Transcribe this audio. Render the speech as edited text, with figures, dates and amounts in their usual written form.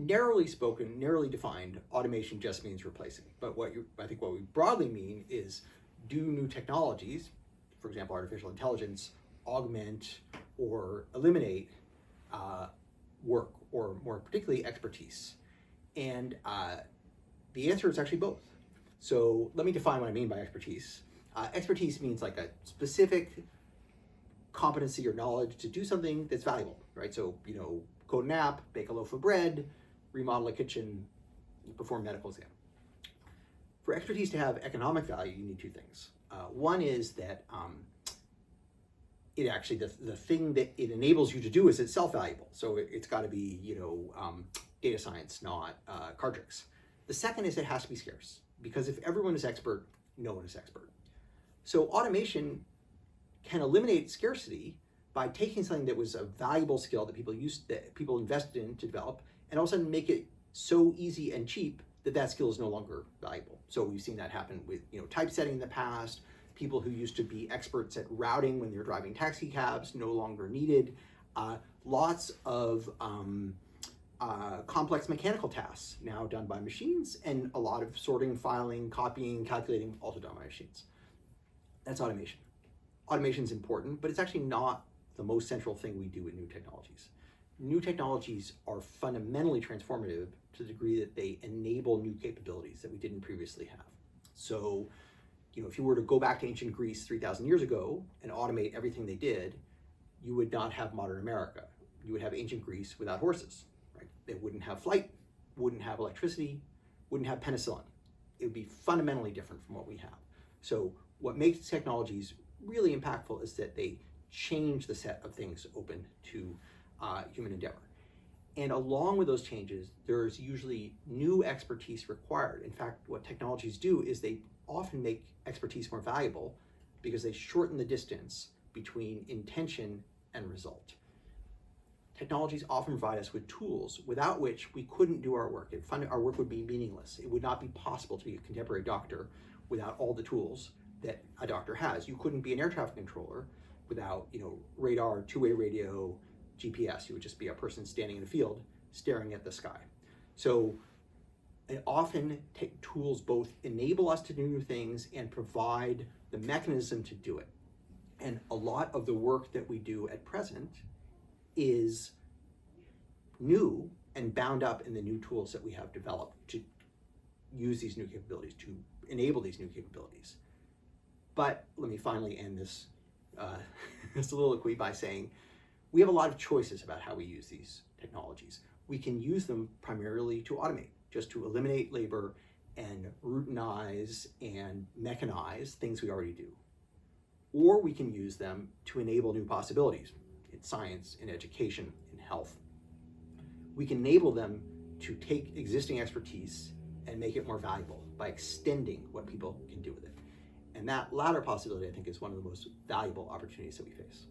narrowly spoken, narrowly defined, automation just means replacing. But I think what we broadly mean is, do new technologies, for example, artificial intelligence, augment or eliminate work, or more particularly expertise? And the answer is actually both. So let me define what I mean by expertise. Expertise means like a specific competency or knowledge to do something that's valuable, right? So, code an app, bake a loaf of bread, remodel a kitchen, perform medical exam. For expertise to have economic value, you need two things. One is that it actually, the thing that it enables you to do is itself valuable. So it's got to be, data science, not card tricks. The second is it has to be scarce, because if everyone is expert, no one is expert. So automation can eliminate scarcity by taking something that was a valuable skill that people invested in to develop, and all of a sudden make it so easy and cheap that skill is no longer valuable. So we've seen that happen with typesetting in the past. People who used to be experts at routing when they're driving taxi cabs no longer needed. Lots of complex mechanical tasks now done by machines, and a lot of sorting, filing, copying, calculating also done by machines. That's automation. Automation is important, but it's actually not the most central thing we do with new technologies. New technologies are fundamentally transformative to the degree that they enable new capabilities that we didn't previously have. So, if you were to go back to ancient Greece 3,000 years ago and automate everything they did, you would not have modern America. You would have ancient Greece without horses, right? They wouldn't have flight, wouldn't have electricity, wouldn't have penicillin. It would be fundamentally different from what we have. So what makes technologies really impactful is that they change the set of things open to human endeavor. And along with those changes, there's usually new expertise required. In fact, what technologies do is they often make expertise more valuable because they shorten the distance between intention and result. Technologies often provide us with tools without which we couldn't do our work. Our work would be meaningless. It would not be possible to be a contemporary doctor without all the tools that a doctor has. You couldn't be an air traffic controller without, radar, two-way radio, GPS. You would just be a person standing in the field staring at the sky. So often tools both enable us to do new things and provide the mechanism to do it. And a lot of the work that we do at present is new and bound up in the new tools that we have developed to use these new capabilities, to enable these new capabilities. But let me finally end this soliloquy by saying we have a lot of choices about how we use these technologies. We can use them primarily to automate, just to eliminate labor and routinize and mechanize things we already do. Or we can use them to enable new possibilities in science, in education, in health. We can enable them to take existing expertise and make it more valuable by extending what people can do with it. And that latter possibility, I think, is one of the most valuable opportunities that we face.